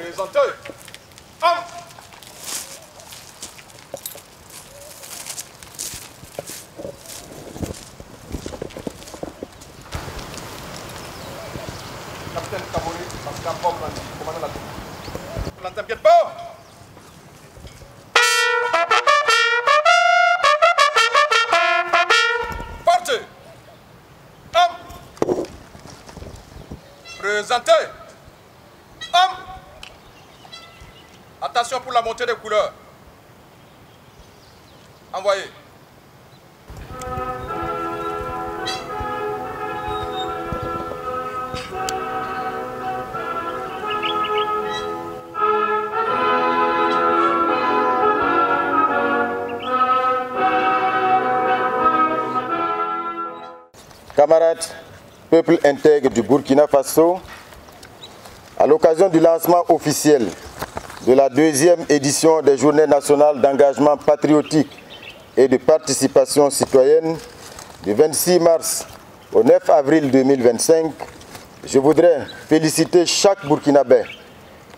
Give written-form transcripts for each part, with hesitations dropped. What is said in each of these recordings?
Présentez. Homme. Capitaine Kabori, Pascal Bob, commandant la tour. Plantin pied de bord. Partez. Homme. Présentez. Homme. Attention pour la montée des couleurs. Envoyez. Camarades, peuple intègre du Burkina Faso, à l'occasion du lancement officiel de la deuxième édition des Journées nationales d'engagement patriotique et de participation citoyenne du 26 mars au 9 avril 2025, je voudrais féliciter chaque Burkinabé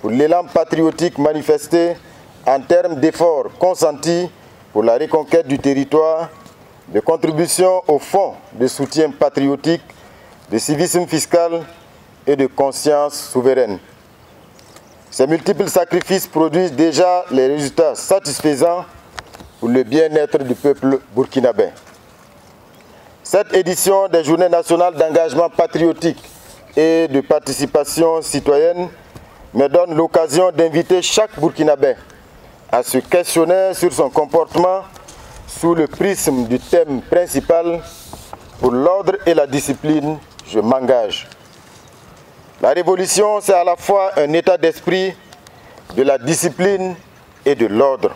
pour l'élan patriotique manifesté en termes d'efforts consentis pour la reconquête du territoire, de contribution au fonds de soutien patriotique, de civisme fiscal et de conscience souveraine. Ces multiples sacrifices produisent déjà les résultats satisfaisants pour le bien-être du peuple burkinabé. Cette édition des Journées nationales d'engagement patriotique et de participation citoyenne me donne l'occasion d'inviter chaque Burkinabé à se questionner sur son comportement sous le prisme du thème principal « Pour l'ordre et la discipline, je m'engage ». La révolution, c'est à la fois un état d'esprit, de la discipline et de l'ordre.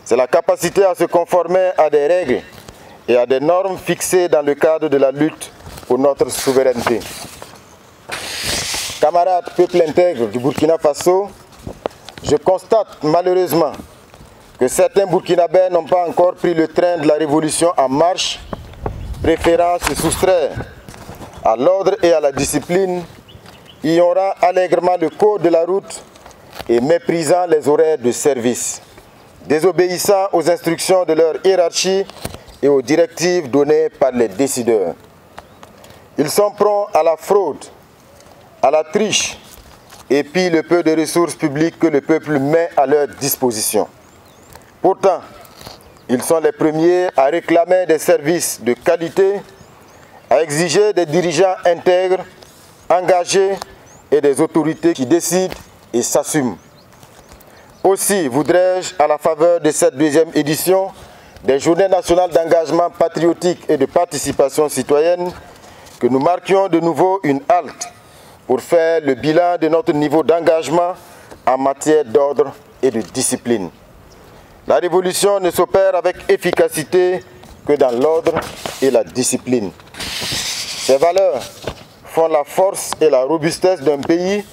C'est la capacité à se conformer à des règles et à des normes fixées dans le cadre de la lutte pour notre souveraineté. Camarades, peuple intègre du Burkina Faso, je constate malheureusement que certains Burkinabés n'ont pas encore pris le train de la révolution en marche, préférant se soustraire à l'ordre et à la discipline, ignorant allègrement le code de la route et méprisant les horaires de service, désobéissant aux instructions de leur hiérarchie et aux directives données par les décideurs. Ils sont prompts à la fraude, à la triche et pillent le peu de ressources publiques que le peuple met à leur disposition. Pourtant, ils sont les premiers à réclamer des services de qualité, à exiger des dirigeants intègres, engagés et des autorités qui décident et s'assument. Aussi voudrais-je, à la faveur de cette deuxième édition des Journées nationales d'engagement patriotique et de participation citoyenne, que nous marquions de nouveau une halte pour faire le bilan de notre niveau d'engagement en matière d'ordre et de discipline. La révolution ne s'opère avec efficacité que dans l'ordre et la discipline. Ces valeurs font la force et la robustesse d'un pays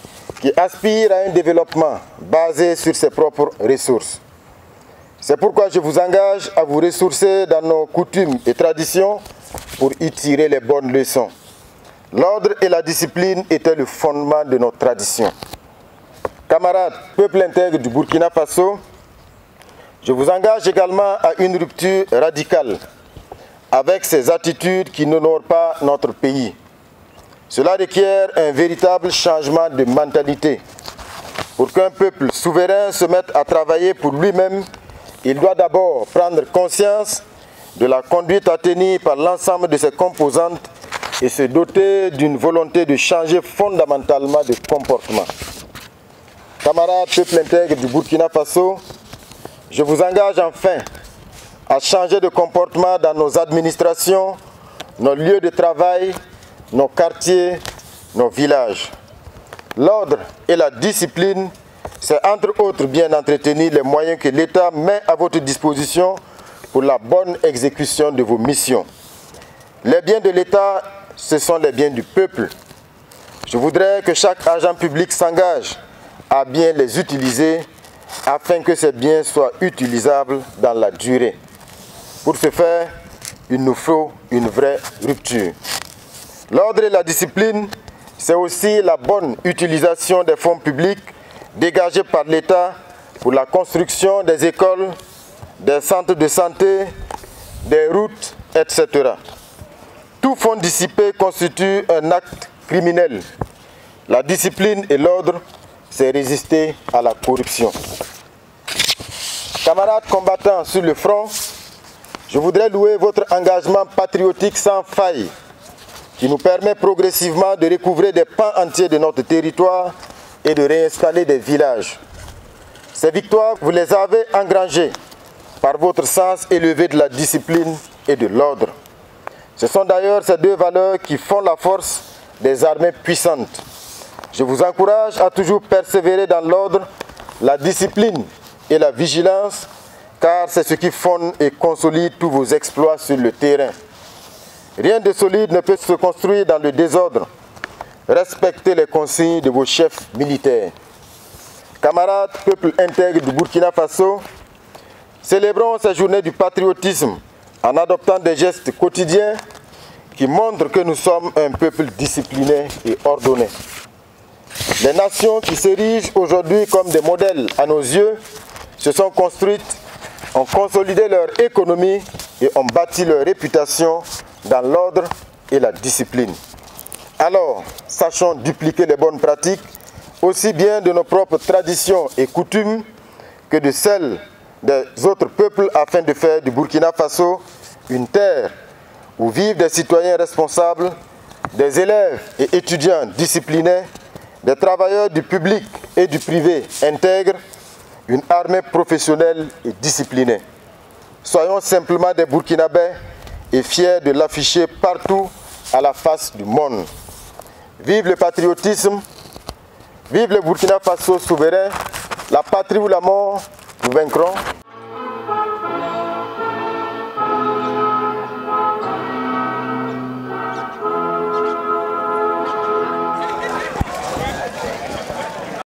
qui aspire à un développement basé sur ses propres ressources. C'est pourquoi je vous engage à vous ressourcer dans nos coutumes et traditions pour y tirer les bonnes leçons. L'ordre et la discipline étaient le fondement de nos traditions. Camarades, peuple intègre du Burkina Faso, je vous engage également à une rupture radicale avec ces attitudes qui n'honorent pas notre pays. Cela requiert un véritable changement de mentalité. Pour qu'un peuple souverain se mette à travailler pour lui-même, il doit d'abord prendre conscience de la conduite à tenir par l'ensemble de ses composantes et se doter d'une volonté de changer fondamentalement de comportement. Camarades, peuple intègre du Burkina Faso, je vous engage enfin à changer de comportement dans nos administrations, nos lieux de travail, nos quartiers, nos villages. L'ordre et la discipline, c'est entre autres bien entretenir les moyens que l'État met à votre disposition pour la bonne exécution de vos missions. Les biens de l'État, ce sont les biens du peuple. Je voudrais que chaque agent public s'engage à bien les utiliser afin que ces biens soient utilisables dans la durée. Pour ce faire, il nous faut une vraie rupture. L'ordre et la discipline, c'est aussi la bonne utilisation des fonds publics dégagés par l'État pour la construction des écoles, des centres de santé, des routes, etc. Tout fonds dissipé constitue un acte criminel. La discipline et l'ordre, c'est résister à la corruption. Camarades combattants sur le front, je voudrais louer votre engagement patriotique sans faille qui nous permet progressivement de recouvrer des pans entiers de notre territoire et de réinstaller des villages. Ces victoires, vous les avez engrangées par votre sens élevé de la discipline et de l'ordre. Ce sont d'ailleurs ces deux valeurs qui font la force des armées puissantes. Je vous encourage à toujours persévérer dans l'ordre, la discipline et la vigilance, car c'est ce qui fonde et consolide tous vos exploits sur le terrain. Rien de solide ne peut se construire dans le désordre. Respectez les consignes de vos chefs militaires. Camarades, peuple intègre du Burkina Faso, célébrons ces journées du patriotisme en adoptant des gestes quotidiens qui montrent que nous sommes un peuple discipliné et ordonné. Les nations qui s'érigent aujourd'hui comme des modèles à nos yeux se sont construites, ont consolidé leur économie et ont bâti leur réputation dans l'ordre et la discipline. Alors, sachons dupliquer les bonnes pratiques, aussi bien de nos propres traditions et coutumes que de celles des autres peuples, afin de faire du Burkina Faso une terre où vivent des citoyens responsables, des élèves et étudiants disciplinés, des travailleurs du public et du privé intègres, une armée professionnelle et disciplinée. Soyons simplement des Burkinabés et fiers de l'afficher partout à la face du monde. Vive le patriotisme, vive le Burkina Faso souverain, la patrie ou la mort, nous vaincrons.